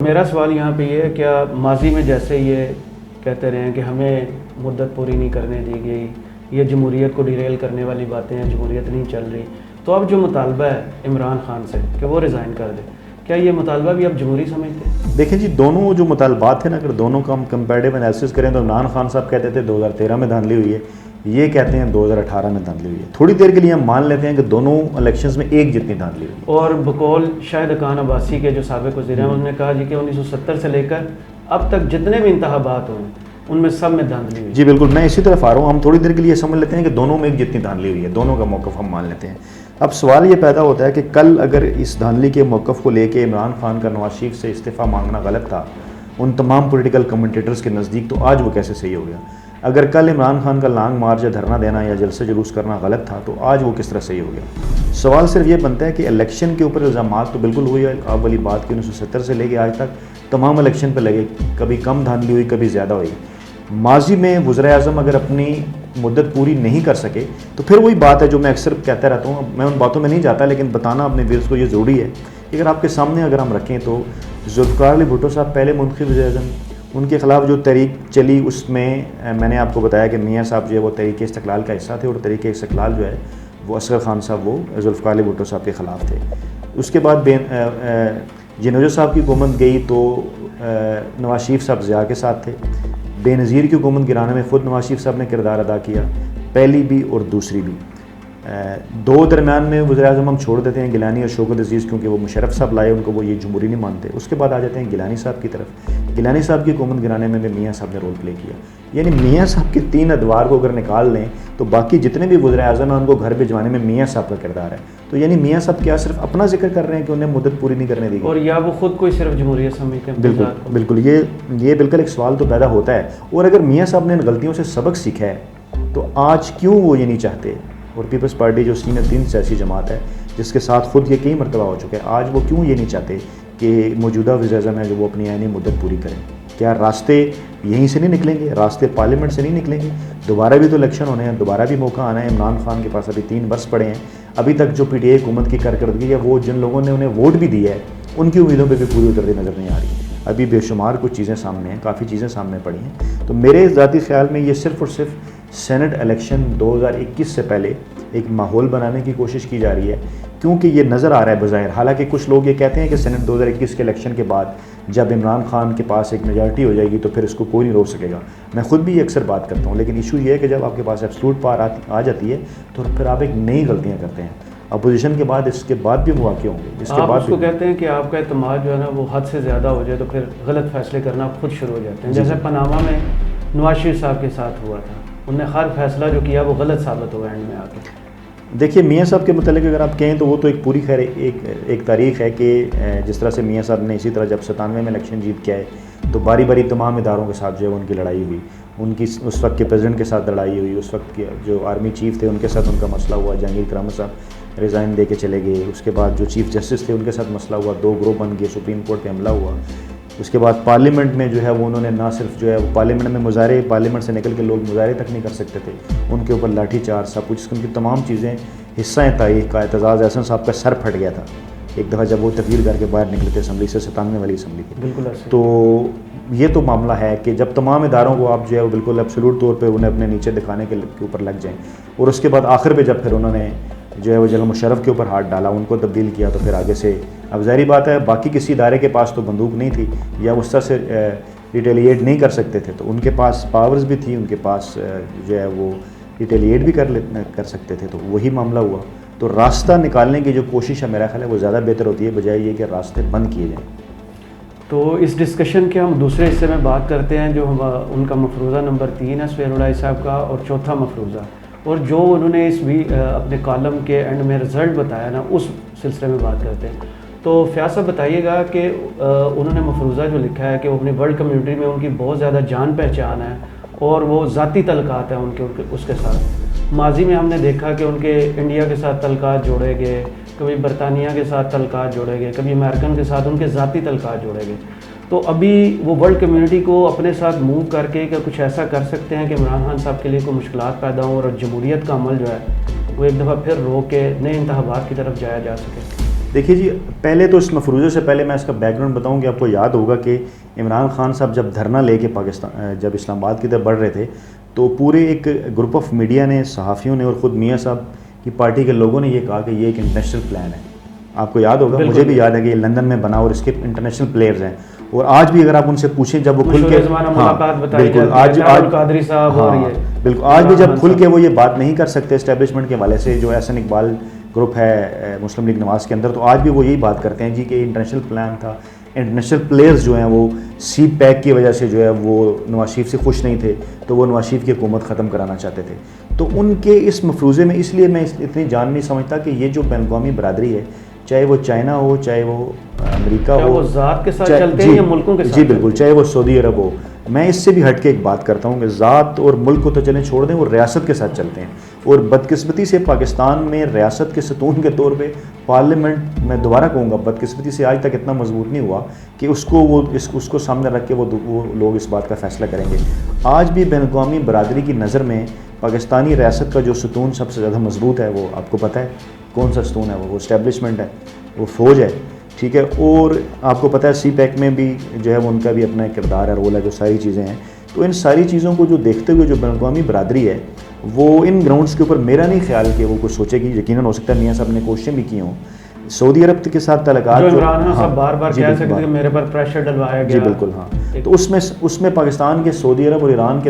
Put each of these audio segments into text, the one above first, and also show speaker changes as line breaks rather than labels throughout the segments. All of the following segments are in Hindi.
मेरा सवाल यहाँ पे ये है, क्या माजी में जैसे ये कहते रहे हैं कि हमें मुद्दत पूरी नहीं करने दी गई, ये जमहूरियत को डिरेल करने वाली बातें हैं, जमहूरियत नहीं चल रही, तो अब जो मुतालबा है इमरान खान से कि वो रिज़ाइन कर दे, क्या ये मुतालबा भी अब जमहूरी समझते हैं?
देखें जी, दोनों जो मुतालबात थे ना, अगर दोनों का हम कंपेरेटिव एनालिसिस करें तो इमरान खान साहब कहते थे 2013 में धांधली हुई है, ये कहते हैं 2018 में धांधली हुई है। थोड़ी देर के लिए हम मान लेते हैं कि दोनों इलेक्शंस में एक जितनी धांधली हुई।
और बकौल शाहिद खान अब्बासी के जो साबिक वज़ीर हैं, उन्होंने कहा जी कि 1970 से लेकर अब तक जितने भी इंतखाबात हुए उनमें सब में धांधली हुई।
जी बिल्कुल, मैं इसी तरफ आ रहा हूँ। हम थोड़ी देर के लिए समझ लेते हैं कि दोनों में एक जितनी धांधली हुई है, दोनों का मौक़िफ़ हम मान लेते हैं। अब सवाल ये पैदा होता है कि कल अगर इस धांधली के मौक़िफ़ को लेके इमरान खान का नवाज शरीफ से इस्तीफ़ा मांगना गलत था उन तमाम पॉलिटिकल कमेंटेटर्स के नज़दीक, तो आज वो कैसे सही हो गया? अगर कल इमरान खान का लॉन्ग मार्च या धरना देना या जलसे जुलूस करना गलत था तो आज वो किस तरह सही हो गया? सवाल सिर्फ ये बनता है कि इलेक्शन के ऊपर इल्ज़ामात तो बिल्कुल हुई है। आप वाली बात कि 1970 से लेके आज तक तमाम इलेक्शन पर लगे, कभी कम धांधली हुई, कभी ज़्यादा हुई। माजी में वज़ीर-ए-आज़म अगर अपनी मुद्दत पूरी नहीं कर सके तो फिर वही बात है जो मैं अक्सर कहता रहता हूँ। मैं उन बातों में नहीं जाता, लेकिन बताना अपने व्यूअर्स को ये ज़रूरी है कि अगर आपके सामने अगर हम रखें तो जुल्फ़िकार अली भुट्टो साहब पहले मुंतखब वज़ीर-ए-आज़म, उनके ख़िलाफ़ जो तहरीक चली उसमें मैंने आपको बताया कि मियाँ साहब जो है वो तहरीक इस्तिक़लाल का हिस्सा थे, और तहरीक इस्तिक़लाल जो है वो असगर खान साहब वो जुल्फ़िकार अली भुट्टो साहब के ख़िलाफ़ थे। उसके बाद जनोजा साहब की हुकूमत गई तो नवाज शरीफ साहब ज़िया के साथ थे। बेनज़ीर की हुकूमत गिराने में ख़ुद नवाज शरीफ साहब ने किरदार अदा किया, पहली भी और दूसरी भी। दो दरमियान में वज़ीर-ए-आज़म हम छोड़ देते हैं गिलानी और शौकत अज़ीज़, क्योंकि वो मुशर्रफ साहब लाए उनको, वो ये जमहूरी नहीं मानते। उसके बाद आ जाते हैं गिलानी साहब की तरफ। गिलानी साहब की हुकूमत गिराने में भी मियाँ साहब ने रोल प्ले किया। यानी मियाँ साहब के 3 अदवार को अगर निकाल लें तो बाकी जितने भी वज़ीर-ए-आज़म हैं उनको घर भिजवाने में मियाँ साहब का किरदार है। तो यानी मियाँ साहब क्या सिर्फ अपना जिक्र कर रहे हैं कि उन्हें मुद्दत पूरी नहीं करने दी
और या वो खुद को सिर्फ जमहूरियत समझते हैं?
बिल्कुल बिल्कुल, ये बिल्कुल एक सवाल तो पैदा होता है। और अगर मियाँ साहब ने इन गलतियों से सबक सीखा है तो आज क्यों वो ये नहीं चाहते? और पीपल्स पार्टी जो सीनियर 3 सियासी जमात है जिसके साथ खुद ये कई मरतबा हो चुके हैं, आज वो क्यों ये नहीं चाहते कि मौजूदा वज़ीर-ए-आज़म है जो वो अपनी आईनी मुद्दत पूरी करें? क्या रास्ते यहीं से नहीं निकलेंगे? रास्ते पार्लियामेंट से नहीं निकलेंगे? दोबारा भी तो इलेक्शन होने हैं, दोबारा भी मौका आना है। इमरान खान के पास अभी 3 बरस पड़े हैं। अभी तक जो पीटीआई हुकूमत की कारकर्दगी है वो जिन लोगों ने उन्हें वोट भी दिया है उनकी उम्मीदों पर भी पूरी उतरती नज़र नहीं आ रही। अभी बेशुमार कुछ चीज़ें सामने हैं, काफ़ी चीज़ें सामने पड़ी हैं। तो मेरे ज़ाती ख्याल में ये सिर्फ़ और सिर्फ सेनेट इलेक्शन 2021 से पहले एक माहौल बनाने की कोशिश की जा रही है, क्योंकि ये नज़र आ रहा है बज़ाहिर। हालांकि कुछ लोग ये कहते हैं कि सेनेट 2021 के इलेक्शन के बाद जब इमरान खान के पास एक मेजॉरिटी हो जाएगी तो फिर इसको कोई नहीं रोक सकेगा। मैं खुद भी ये अक्सर बात करता हूँ, लेकिन इशू ये है कि जब आपके पास एब्सोल्यूट पावर आ जाती है तो फिर आप एक नई गलतियाँ करते हैं। अपोजिशन के बाद इसके बाद भी मौके होंगे। इसके बाद
उसको कहते हैं कि आपका एतमाद जो है ना वो हद से ज़्यादा हो जाए तो फिर गलत फैसले करना खुद शुरू हो जाते हैं। जैसे पनामा में नवाज शरीफ साहब के साथ हुआ था, उन्होंने हर फैसला जो किया वो गलत साबित हुआ एंड में आके।
देखिए, मियाँ साहब के मतलब अगर आप कहें तो वो तो एक पूरी खैर एक तारीख़ है कि जिस तरह से मियाँ साहब ने इसी तरह जब 97 में इलेक्शन जीत के आए तो बारी बारी तमाम इदारों के साथ जो है उनकी लड़ाई हुई। उनकी उस वक्त के प्रेसिडेंट के साथ लड़ाई हुई, उस वक्त के जो आर्मी चीफ़ थे उनके साथ उनका मसला हुआ। जहांगीर करामत साहब रिज़ाइन दे के चले गए। उसके बाद जो चीफ़ जस्टिस थे उनके साथ मसला हुआ, 2 ग्रुप बन गए, सुप्रीम कोर्ट पे हमला हुआ। उसके बाद पार्लियामेंट में जो है वो उन्होंने ना सिर्फ जो है वो पार्लियामेंट में मुजाहरे, पार्लियामेंट से निकल के लोग मुजाहरे तक नहीं कर सकते थे, उनके ऊपर लाठी चार्ज सब कुछ, उनकी तमाम चीज़ें हिस्सा हैं तारीख़ का। एतजाज़ एहसन साहब का सर फट गया था एक दफ़ा जब वो तकरीर करके बाहर निकले थे असम्बली से, 97 वाली असम्बली की।
बिल्कुल।
तो ये तो मामला है कि जब तमाम इदारों को आप जो है वो बिल्कुल एब्सोल्यूट तौर पे उन्हें अपने नीचे दिखाने के ऊपर लग जाएँ, और उसके बाद आखिर पे जब फिर उन्होंने जो है वो जनरल मुशर्रफ के ऊपर हाथ डाला, उनको तब्दील किया, तो फिर आगे से अब ज़ाहिर बात है बाकी किसी इदारे के पास तो बंदूक नहीं थी या उस तरह से रिटेलिएट नहीं कर सकते थे, तो उनके पास पावर्स भी थी, उनके पास जो है वो रिटेलिएट भी कर सकते थे। तो वही मामला हुआ। तो रास्ता निकालने की जो कोशिश है मेरा ख्याल है वो ज़्यादा बेहतर होती है बजाय ये कि रास्ते बंद किए जाएँ।
तो इस डिस्कशन के हम दूसरे हिस्से में बात करते हैं जो उनका मफरूज़ा नंबर 3 है सुहेल वड़ाई साहब का, और चौथा मफरूज़ा, और जो उन्होंने इस भी अपने कॉलम के एंड में रिज़ल्ट बताया ना उस सिलसिले में बात करते हैं। तो फयाज साहब बताइएगा कि उन्होंने मफरूज़ा जो लिखा है कि वो अपनी वर्ल्ड कम्युनिटी में उनकी बहुत ज़्यादा जान पहचान है और वो ज़ाती तल्क़ात हैं उनके उसके साथ। माजी में हमने देखा कि उनके इंडिया के साथ तल्क़ात जोड़े गए, कभी बरतानिया के साथ तल्क़ात जोड़े गए, कभी अमेरिकन के साथ उनके ज़ाती तल्क़ात जोड़े गए। तो अभी वो वर्ल्ड कम्युनिटी को अपने साथ मूव करके क्या कुछ ऐसा कर सकते हैं कि इमरान खान साहब के लिए कोई मुश्किलात पैदा हों और जमहूरियत का अमल जो है वो एक दफ़ा फिर रोक के नए इंतखाबात की तरफ जाया जा सके?
देखिए जी, पहले तो इस मफरूज़े से पहले मैं इसका बैकग्राउंड बताऊं कि आपको याद होगा कि इमरान खान साहब जब धरना लेके पाकिस्तान जब इस्लामाबाद की तरफ बढ़ रहे थे, तो पूरे एक ग्रुप ऑफ मीडिया ने, सहाफ़ियों ने और ख़ुद मियाँ साहब की पार्टी के लोगों ने ये कहा कि ये एक इंटरनेशनल प्लान है। आपको याद होगा, मुझे भी याद है कि ये लंदन में बना और इसके इंटरनेशनल प्लेयर्स हैं। और आज भी अगर आप उनसे पूछें, जब वो खुल के, बिल्कुल आज
कादरी साहब और ये
बिल्कुल आज भी जब खुल के वो ये बात नहीं कर सकते एस्टेब्लिशमेंट के हवाले से, जो एहसन इकबाल ग्रुप है मुस्लिम लीग नवाज़ के अंदर, तो आज भी वो यही बात करते हैं जी कि इंटरनेशनल प्लान था। इंटरनेशनल प्लेयर्स जो हैं वो सी पैक की वजह से जो है वो नवाज शरीफ से खुश नहीं थे, तो वो नवाज शरीफ की हुकूमत ख़त्म कराना चाहते थे। तो उनके इस मफरूज़े में इसलिए मैं इतनी जान नहीं समझता कि ये जो बैन अवी बरादरी है, चाहे वो चाइना हो, चाहे वो अमेरिका हो,
वो ज़ात के साथ चलते हैं या मुल्कों के साथ?
जी बिल्कुल, चाहे वो सऊदी अरब हो। मैं इससे भी हट के एक बात करता हूँ कि ज़ात और मुल्क को तो चलें छोड़ दें, वो रियासत के साथ चलते हैं। और बदकिस्मती से पाकिस्तान में रियासत के सतून के तौर पे पार्लियामेंट, मैं दोबारा कहूँगा, बदकिस्मती से आज तक इतना मजबूत नहीं हुआ कि उसको सामने रख के वो लोग इस बात का फ़ैसला करेंगे। आज भी बैन अवी बरादरी की नज़र में पाकिस्तानी रियासत का जो सतून सबसे ज़्यादा मजबूत है, वो आपको पता है कौन सा सतून है? वो इस्टेब्लिशमेंट है, वो फ़ौज है, ठीक है। और आपको पता है सी पैक में भी जो है वो उनका भी अपना किरदार है, रोल है, जो सारी चीज़ें हैं। तो इन सारी चीज़ों को जो देखते हुए जो बैन अवी बरादरी है, वो इन ग्राउंड्स के ऊपर मेरा नहीं ख्याल कि वो कुछ सोचेगी। यकीनन हो सकता है मियाँ साहब ने कोशिशें भी की हों सऊदी अरब के साथ तल्लुकात,
जो इमरान खान साहब बार-बार कह सकते हैं कि मेरे पर प्रेशर डलवाया गया।
जी बिल्कुल, हाँ। तो उसमें पाकिस्तान के सऊदी अरब और ईरान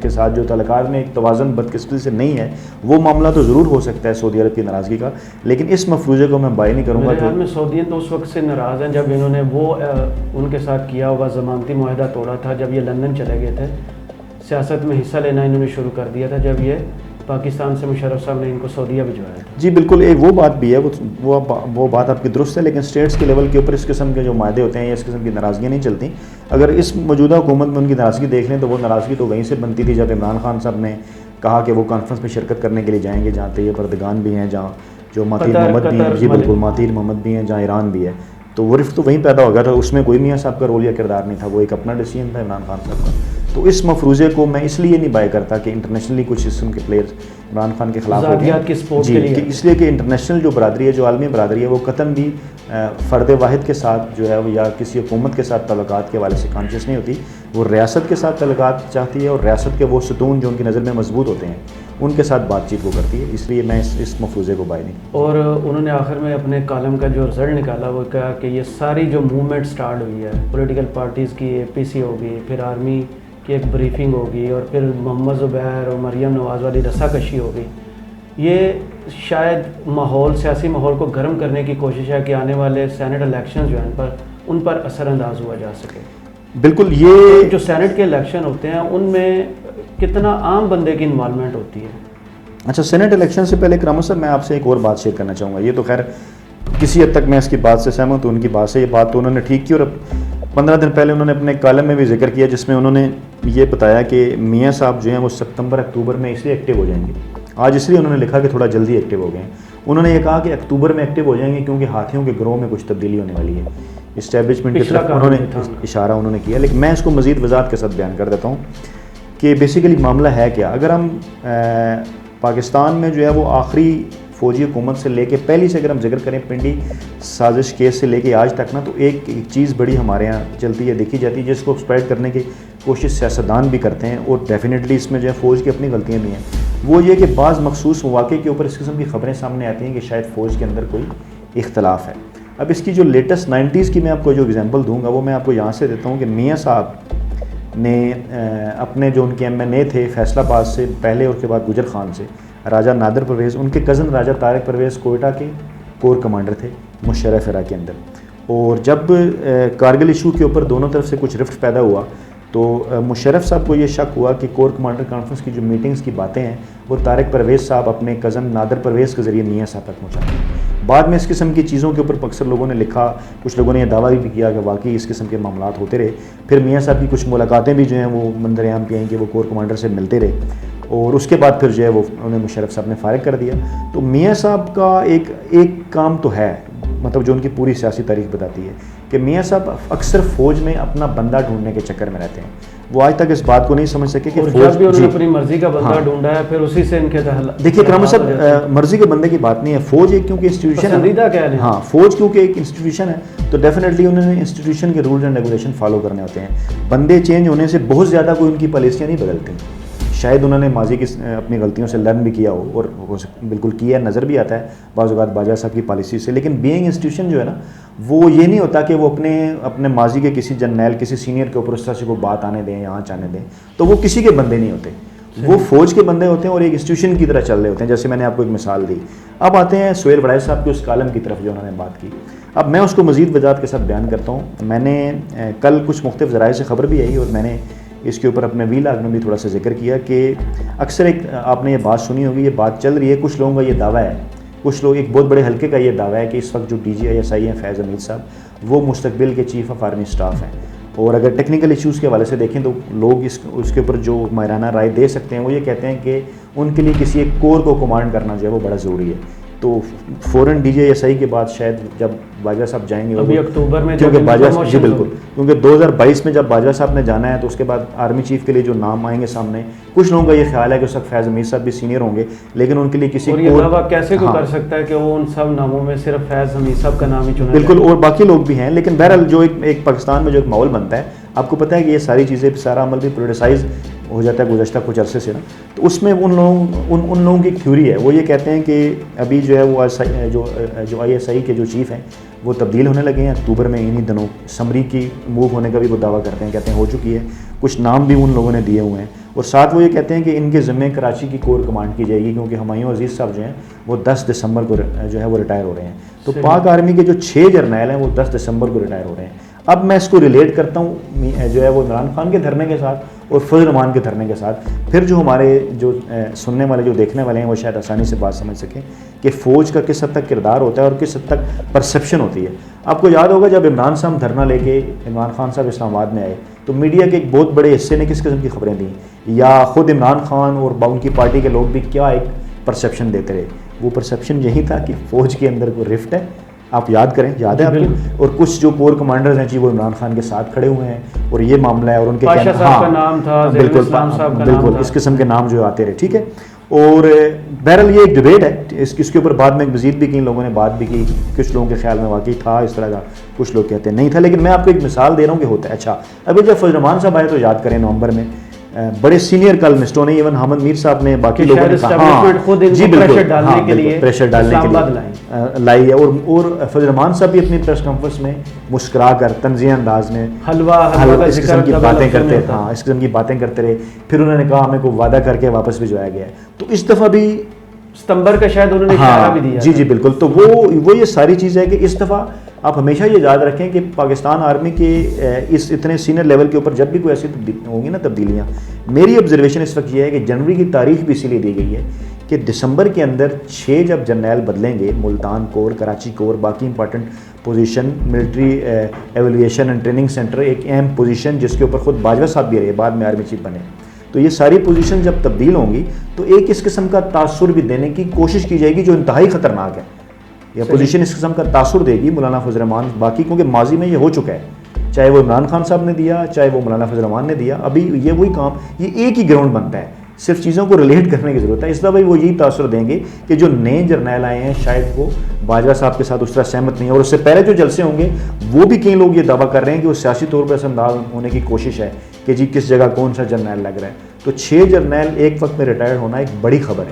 के साथ जो तल्लुकात में एक तवाज़ुन बदकिस्मती से नहीं है, वो मामला तो ज़रूर हो सकता है सऊदी अरब की नाराज़गी का, लेकिन इस मफरूज़े को मैं बाय नहीं करूँगा।
मेरे ख्याल में सऊदीयन तो उस वक्त से नाराज़ हैं जब इन्होंने वो उनके साथ किया हुआ ज़मानती मुआहदा तोड़ा था, जब ये लंदन चले गए थे। सियासत में हिस्सा लेना इन्होंने शुरू कर दिया था जब ये पाकिस्तान से मुशर्रफ साहब ने इनको सऊदीया भिजवाया था।
जी बिल्कुल, एक वो बात भी है, वो बात आपकी दुरुस्त है, लेकिन स्टेट्स के लेवल के ऊपर इस किस्म के जो मायदे होते हैं या इस किस्म की नाराज़गियाँ नहीं चलती। अगर इस मौजूदा हुकूमत में उनकी नाराज़गी देख लें, तो वो नाराज़गी तो वहीं से बनती थी जब इमरान खान साहब ने कहा कि वो कॉन्फ्रेंस में शिरकत करने के लिए जाएंगे, जहाँ तैयब अर्दगान भी हैं, जहाँ जो मातीर मोहम्मद भी हैं, जी बिल्कुल मातीर मोहम्मद भी हैं, जहाँ ईरान भी है। तो वो रिफ्त तो वहीं पैदा हो गया था, उसमें कोई मियाँ साहब का रोल या किरदार नहीं था, वो एक अपना डिसीजन था इमरान खान साहब का। तो इस मफरूज़े को मैं इसलिए नहीं बाय करता कि इंटरनेशनली कुछ किस्म के प्लेयर्स इमरान खान के खिलाफ हो गए जी, कि इसलिए कि इंटरनेशनल जो बरादरी है, जो आलमी बरादरी है, वो कतन भी फ़र्द वाहिद के साथ जो है या किसी हुकूमत के साथ तल्लुकात के वाले से कॉन्शियस नहीं होती। वो रियासत के साथ तल्लुकात चाहती है और रियासत के वो सतून जो उनकी नज़र में मजबूत होते हैं, उनके साथ बातचीत वो करती है। इसलिए मैं इस मफरूज़े को बाय नहीं।
और उन्होंने आखिर में अपने कॉलम का जो रिज़ल्ट निकाला, वो कहा कि ये सारी जो मूवमेंट स्टार्ट हुई है, पॉलिटिकल पार्टीज़ की APC होगी, फिर आर्मी की एक ब्रीफिंग होगी, और फिर मोहम्मद ज़ुबैर और मरियम नवाज़ वाली रस्साकशी होगी, ये शायद माहौल, सियासी माहौल को गर्म करने की कोशिश है कि आने वाले सेनेट इलेक्शन जो हैं उन पर असरअंदाज हुआ जा सके।
बिल्कुल, ये
जो सेनेट के इलेक्शन होते हैं उनमें कितना आम बंदे की इन्वॉल्वमेंट होती है?
अच्छा, सेनेट इलेक्शन से पहले इकराम साहब, मैं आपसे एक और बात शेयर करना चाहूँगा। ये तो खैर किसी हद तक मैं इसकी बात से सहमत हूँ, उनकी बात से, ये बात तो उन्होंने ठीक की। और 15 दिन पहले उन्होंने अपने कॉलम में भी जिक्र किया, जिसमें उन्होंने ये बताया कि मियाँ साहब जो हैं वो सितंबर अक्टूबर में इसलिए एक्टिव हो जाएंगे। आज इसलिए उन्होंने लिखा कि थोड़ा जल्दी एक्टिव हो गए। उन्होंने ये कहा कि अक्टूबर में एक्टिव हो जाएंगे क्योंकि हाथियों के ग्रोह में कुछ तब्दीली होने वाली है। इस्टेब्लिशमेंट की तरफ उन्होंने इशारा किया, लेकिन मैं इसको मज़ीद वज़ाहत के साथ बयान कर देता हूँ कि बेसिकली मामला है क्या। अगर हम पाकिस्तान में जो है वो आखिरी फ़ौजी हुकूमत से लेके पहली से अगर हम जिक्र करें, पिंडी साजिश केस से लेके आज तक ना, तो एक चीज़ बड़ी हमारे यहाँ चलती है, देखी जाती है, जिसको स्प्रेड करने की कोशिश सियासतदान भी करते हैं, और डेफिनेटली इसमें जो है फ़ौज की अपनी गलतियाँ भी हैं। वो ये कि बाज़ मखसूस मौक़े के ऊपर इस किस्म की खबरें सामने आती हैं कि शायद फ़ौज के अंदर कोई इख्तलाफ है। अब इसकी जो लेटेस्ट 90s की मैं आपको जो एग्जांपल दूंगा, वो मैं आपको यहाँ से देता हूँ कि मियाँ साहब ने अपने जो उनके MNA थे फैसलाबाद से पहले और उसके बाद गुजर खान से, राजा नादिर परवेज़, उनके कज़न राजा तारिक परवेज़ कोयटा के कोर कमांडर थे मुशर्रफ इरा के अंदर। और जब कारगिल इशू के ऊपर दोनों तरफ से कुछ रिफ्ट पैदा हुआ, तो मुशर्रफ साहब को ये शक हुआ कि कोर कमांडर कॉन्फ्रेंस की जो मीटिंग्स की बातें हैं वो तारिक परवेज़ साहब अपने कज़न नादिर परवेज़ के ज़रिए मियाँ साहब तक पहुँचाते हैं। बाद में इस किस्म की चीज़ों के ऊपर अक्सर लोगों ने लिखा, कुछ लोगों ने यह दावा भी किया कि वाकई इस किस्म के मामलात होते रहे। फिर मियाँ साहब की कुछ मुलाकातें भी जो हैं वो मंजर-ए-आम की हैं कि वो कोर कमांडर से मिलते रहे, और उसके बाद फिर जो है वो उन्हें मुशर्रफ साहब ने फारिग कर दिया। तो मियाँ साहब का एक काम तो है मतलब जो उनकी पूरी सियासी तारीख बताती है कि मियाँ साहब अक्सर फ़ौज में अपना बंदा ढूंढने के चक्कर में रहते हैं। वो आज तक इस बात को नहीं समझ सके कि
और
फौज
जब भी उन्होंने
जी,
अपनी मर्जी का बंदा
हाँ।
ढूंढा है फिर उसी से इनके
देखिए करामा साहब, मर्जी के बंदे की बात नहीं है, फौज एक क्योंकि इंस्टीट्यूशन
पसंदीदा कह लें।
हाँ, फौज क्योंकि एक इंस्टीट्यूशन है तो डेफिनेटली उन्होंने इंस्टीट्यूशन के रूल्स एंड रेगुलेशन फॉलो करने होते हैं। बंदे चेंज होने से बहुत ज़्यादा कोई उनकी पॉलिसियाँ नहीं बदलती। शायद उन्होंने माजी की अपनी गलतियों से लर्न भी किया हो और बिल्कुल किया, नज़र भी आता है बाज़ औक़ात बाजवा साहब की पॉलिसी से। लेकिन बीइंग इंस्टीट्यूशन जो है ना, वो ये नहीं होता कि वो अपने माजी के किसी जर्नैल, किसी सीनियर के ऊपर उस तरह से को बात आने दें, यहाँ आने दें, तो वो किसी के बंदे नहीं होते, वो फौज के बंदे होते हैं और एक इंस्टीट्यूशन की तरह चल रहे होते हैं। जैसे मैंने आपको एक मिसाल दी। अब आते हैं सुहेल वड़ाई साहब के उस कालम की तरफ जो उन्होंने बात की। अब मैं उसको मज़ीद वजाहत के साथ बयान करता हूँ। मैंने कल कुछ मुख्तलिफ ज़राए से ख़बर भी आई और मैंने इसके ऊपर अपने वीलाग में भी थोड़ा सा जिक्र किया कि अक्सर एक आपने ये बात सुनी होगी, ये बात चल रही है, कुछ लोगों का ये दावा है, कुछ लोग एक बहुत बड़े हल्के का ये दावा है कि इस वक्त जो DGISI हैं फैज़ हमीद साहब, वो मुस्तकबिल के चीफ़ ऑफ आर्मी स्टाफ हैं। और अगर टेक्निकल इश्यूज़ के हवाले से देखें तो लोग उसके ऊपर जो माहिराना राय दे सकते हैं वो ये कहते हैं कि उनके लिए किसी एक कोर को कमांड करना जो है वो बड़ा ज़रूरी है। तो फ़ौरन DGISI के बाद शायद जब बाजवा साहब जाएंगे
अभी अक्टूबर में,
क्योंकि बाजवा जी बिल्कुल, क्योंकि 2022 में जब बाजवा साहब ने जाना है तो उसके बाद आर्मी चीफ के लिए जो नाम आएंगे सामने, कुछ लोगों का ये ख्याल है कि उस वक्त फैज़ हमीद साहब भी सीनियर होंगे, लेकिन उनके लिए किसी
और ये दावा कैसे को कर सकता है कि वो उन सब नामों में सिर्फ फैज़ हमीद साहब का नाम ही चुना
बिल्कुल, और बाकी लोग भी हैं। लेकिन बहरहाल जो एक पाकिस्तान में जो एक माहौल बनता है, आपको पता है कि ये सारी चीज़ें, सारा अमल भी पोलिटिसाइज हो जाता है गुज़श्ता कुछ अरसे से ना, तो उसमें उन लोगों की थ्योरी है, वो ये कहते हैं कि अभी जो है वो ISI के जो चीफ़ हैं वो तब्दील होने लगे हैं अक्टूबर में, इन्हीं दिनों समरी की मूव होने का भी वो दावा करते हैं, कहते हैं हो चुकी है, कुछ नाम भी उन लोगों ने दिए हुए हैं। और साथ वो ये कहते हैं कि इनके ज़िम्मे कराची की कोर कमांड की जाएगी, क्योंकि हुमायूं अजीज़ साहब जो हैं वो 10 दिसंबर को जो है वो रिटायर हो रहे हैं। तो पाक आर्मी के जो 6 जर्नैल हैं वो 10 दिसंबर को रिटायर हो रहे हैं। अब मैं इसको रिलेट करता हूँ जो है वो इमरान खान के धरने के साथ और फजल रहमान के धरने के साथ, फिर जो हमारे जो सुनने वाले, जो देखने वाले हैं, वो शायद आसानी से बात समझ सकें कि फ़ौज का किस हद तक किरदार होता है और किस हद तक परसेप्शन होती है। आपको याद होगा जब इमरान साहब धरना लेके इमरान खान साहब इस्लामाबाद में आए तो मीडिया के एक बहुत बड़े हिस्से ने किस किस्म की खबरें दी, या ख़ुद इमरान खान और उनकी पार्टी के लोग भी क्या एक परसेप्शन देते रहे। वो परसेप्शन यही था कि फ़ौज के अंदर कोई रिफ्ट है, आप याद करें, याद है आपको, और कुछ जो कोर कमांडर्स हैं जी वो इमरान खान के साथ खड़े हुए हैं और ये मामला है, और उनके
पाशा साहब का नाम था,
बिल्कुल इस किस्म के नाम जो आते रहे, ठीक है। और बहरहाल ये एक डिबेट है, इसके ऊपर बाद में मज़ीद भी कई लोगों ने बात भी की, कुछ लोगों के ख्याल में वाकई था इस तरह का, कुछ लोग कहते हैं नहीं था, लेकिन मैं आपको एक मिसाल दे रहा हूँ कि होता है। अच्छा, अभी जब फजल रहमान साहब आए तो याद करें नवंबर में बड़े सीनियर कलमिस्टों ने, इवन हामिद मीर साहब ने, बाकी लोगों ने कहा जी बिल्कुल प्रेशर डालने के लिए लाई है। और फजल रहमान साहब भी अपनी प्रेस कॉन्फ्रेंस में मुस्कुरा कर तंज़िया अंदाज में
हलवा
इस किस्म की बातें करते, हाँ इस किस्म की बातें करते रहे। फिर उन्होंने कहा हमें को वादा करके वापस भिजवाया गया है, तो इस दफ़ा भी
सितंबर का शायद उन्होंने इशारा भी दिया।
जी बिल्कुल, तो वो ये सारी चीज़ है कि इस दफ़ा आप हमेशा ये याद रखें कि पाकिस्तान आर्मी के इस इतने सीनियर लेवल के ऊपर जब भी कोई ऐसी होंगी ना तब्दीलियाँ, मेरी ऑब्जर्वेशन इस वक्त ये है कि जनवरी की तारीख भी इसीलिए दी गई है कि दिसंबर के अंदर 6 जब जर्नैल बदलेंगे, मुल्तान कोर, कराची कोर, बाकी important position, military evaluation and training centre, एक अहम पोजीशन जिसके ऊपर खुद बाजवा साहब भी रहे, बाद में आर्मी चीफ बने, तो ये सारी पोजीशन जब तब्दील होंगी तो एक इस किस्म का तासुर भी देने की कोशिश की जाएगी जो इंतहाई ख़तरनाक है। यह पोजीशन इस किस्म का तासुर देगी मौलाना फजल रहमान, बाकी क्योंकि माजी में ये हो चुका है, चाहे वो इमरान खान साहब ने दिया, चाहे वो मौलाना फजल रहमान ने दिया, अभी ये वही काम, ये एक ही ग्राउंड बनता है, सिर्फ चीज़ों को रिलेट करने की ज़रूरत है। इस दफ़ा वो यही तासुर देंगे कि जो नए जर्नैल आए हैं शायद वो बाजवा साहब के साथ उस तरह सहमत नहीं है, और उससे पहले जो जलसे होंगे वो भी कई लोग ये दावा कर रहे हैं कि वो सियासी तौर पर असरअंदाज होने की कोशिश है कि जी किस जगह कौन सा जर्नैल लग रहा है। तो 6 जर्नैल एक वक्त में रिटायर होना एक बड़ी खबर है।